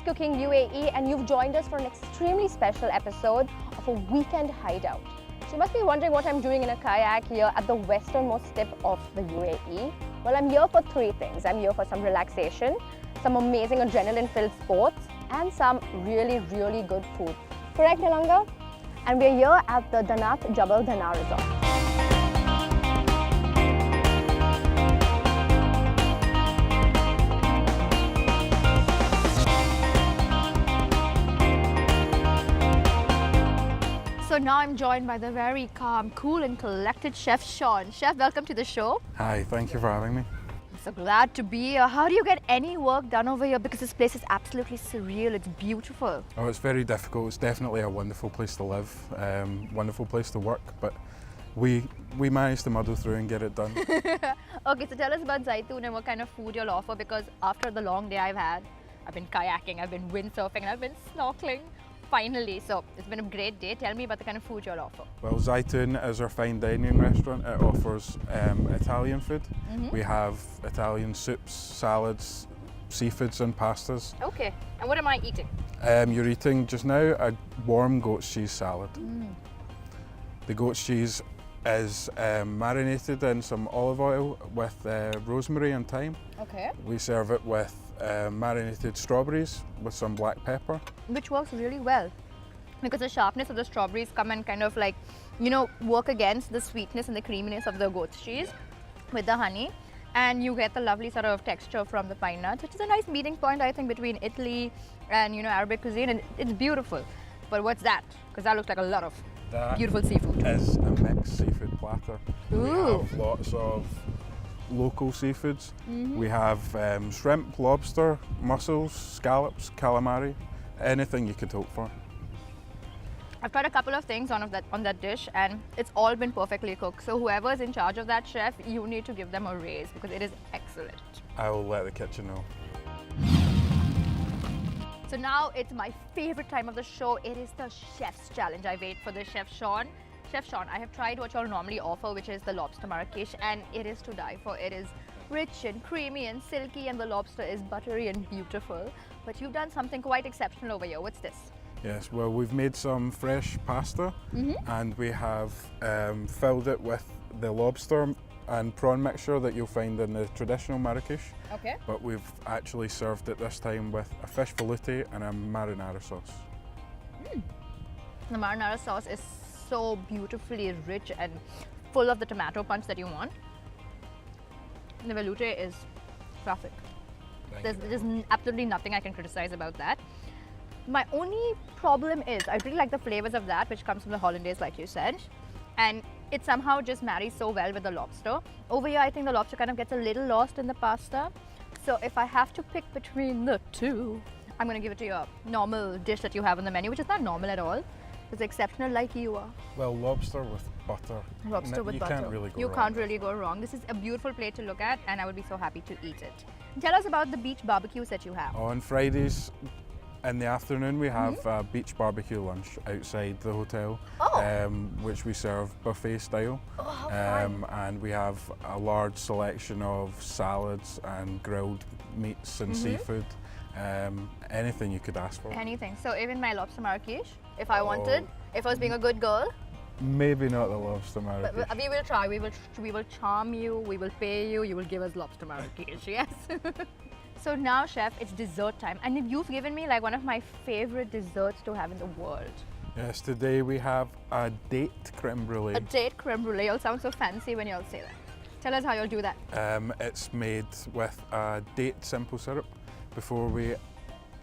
Cooking UAE, and you've joined us for an extremely special episode of a weekend hideout. So you must be wondering what I'm doing in a kayak here at the westernmost tip of the UAE. Well, I'm here for three things. I'm here for some relaxation, some amazing adrenaline-filled sports, and some really, really good food. Correct, Nilanga? And we're here at the Danat Jebel Dhanna resort. So now I'm joined by the very calm, cool and collected Chef Sean. Chef, welcome to the show. Hi, thank you for having me. I'm so glad to be here. How do you get any work done over here? Because this place is absolutely surreal. It's beautiful. Oh, it's very difficult. It's definitely a wonderful place to live, wonderful place to work, but we managed to muddle through and get it done. Okay, so tell us about Zaitoon and what kind of food you'll offer, because after the long day I've had, I've been kayaking, I've been windsurfing, and I've been snorkeling. Finally, so it's been a great day. Tell me about the kind of food you'll offer. Well, Zaitoon is our fine dining restaurant. It offers Italian food. We have Italian soups, salads, seafoods and pastas. Okay, and what am I eating? You're eating just now a warm goat's cheese salad. The goat's cheese is marinated in some olive oil with rosemary and thyme. Okay. We serve it with marinated strawberries with some black pepper. Which works really well, because the sharpness of the strawberries come and kind of like, you know, work against the sweetness and the creaminess of the goat's cheese with the honey, and you get the lovely sort of texture from the pine nuts, which is a nice meeting point, I think, between Italy and, you know, Arabic cuisine, and it's beautiful. But what's that? Because that looks like a lot of beautiful seafood. Is a mixed seafood platter. Ooh. We have lots of local seafoods. We have shrimp, lobster, mussels, scallops, calamari, anything you could hope for. I've tried a couple of things on that dish, and it's all been perfectly cooked. So whoever's in charge of that chef, you need to give them a raise because it is excellent. I will let the kitchen know. So now it's my favorite time of the show. It is the Chef's Challenge. I wait for the Chef Sean. Chef Sean, I have tried what you'll normally offer, which is the lobster Marrakesh, and it is to die for. It is rich and creamy and silky, and the lobster is buttery and beautiful. But you've done something quite exceptional over here. What's this? Yes, well, we've made some fresh pasta and we have filled it with the lobster and prawn mixture that you'll find in the traditional Marrakesh. Okay. But we've actually served it this time with a fish velouté and a marinara sauce. The marinara sauce is so beautifully rich and full of the tomato punch that you want. The velouté is perfect. There's absolutely nothing I can criticize about that. My only problem is I really like the flavors of that, which comes from the hollandaise, like you said, and it somehow just marries so well with the lobster. Over here, I think the lobster kind of gets a little lost in the pasta. So if I have to pick between the two, I'm going to give it to your normal dish that you have on the menu, which is not normal at all. It's exceptional like you are. Well, lobster with butter. Lobster with butter. You can't really go wrong. You can't really go wrong. This is a beautiful plate to look at, and I would be so happy to eat it. Tell us about the beach barbecues that you have. On Fridays in the afternoon, we have a beach barbecue lunch outside the hotel, which we serve buffet style. And we have a large selection of salads and grilled meats and seafood. Anything you could ask for. Anything. So even my lobster Marrakesh, if I wanted, if I was being a good girl. Maybe not the lobster Marrakesh. But we will try. We will charm you. We will pay you. You will give us lobster Marrakesh. Yes. So now, chef, it's dessert time, and you've given me like one of my favorite desserts to have in the world. Yes, today we have a date creme brulee. A date creme brulee. You'll sound so fancy when you'll say that. Tell us how you'll do that. It's made with a date simple syrup before we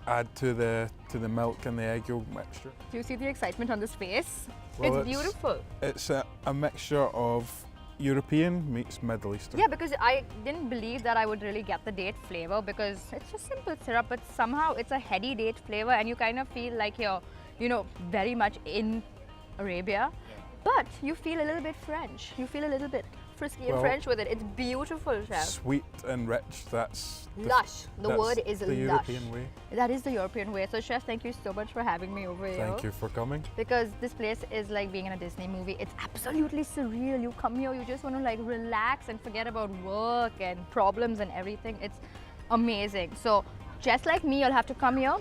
add to the milk and the egg yolk mixture. Do you see the excitement on this face? Well, it's beautiful. It's a mixture of European meets Middle Eastern. Yeah, because I didn't believe that I would really get the date flavor, because it's just simple syrup, but somehow it's a heady date flavor, and you kind of feel like you're, you know, very much in Arabia, but you feel a little bit French. You feel a little bit frisky and French with it. It's beautiful, chef. Sweet and rich. That's lush. The word is the lush. European way. That is the European way. So, chef, thank you so much for having me over here. Thank you for coming. Because this place is like being in a Disney movie. It's absolutely surreal. You come here, you just want to like relax and forget about work and problems and everything. It's amazing. So, just like me, you'll have to come here,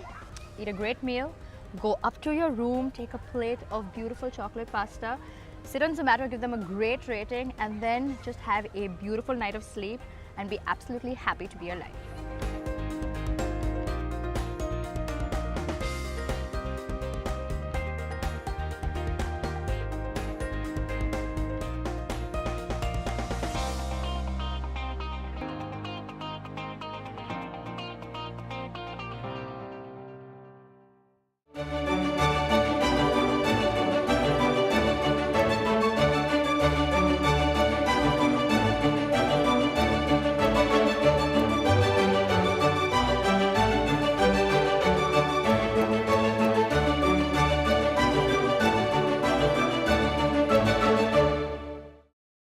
eat a great meal, go up to your room, take a plate of beautiful chocolate pasta, sit on Zomato, give them a great rating, and then just have a beautiful night of sleep and be absolutely happy to be alive.